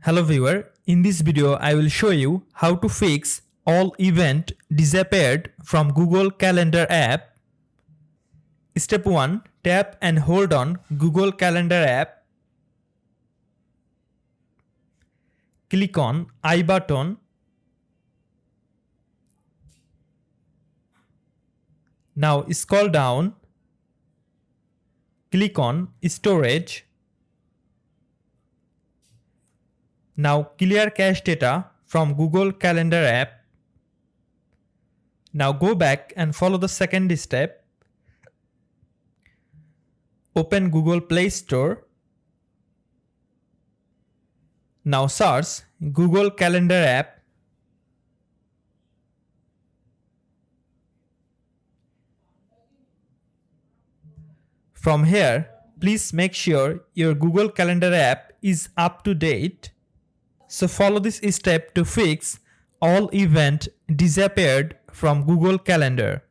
Hello viewer, in this video I will show you how to fix all event disappeared from Google Calendar app. Step 1. Tap and hold on Google Calendar app. Click on I button. Now scroll down. Click on Storage. Now clear cache data from Google Calendar app. Now go back and follow the second step. Open Google Play Store. Now search Google Calendar app. From here, please make sure your Google Calendar app is up to date. So follow this step to fix all event disappeared from Google Calendar.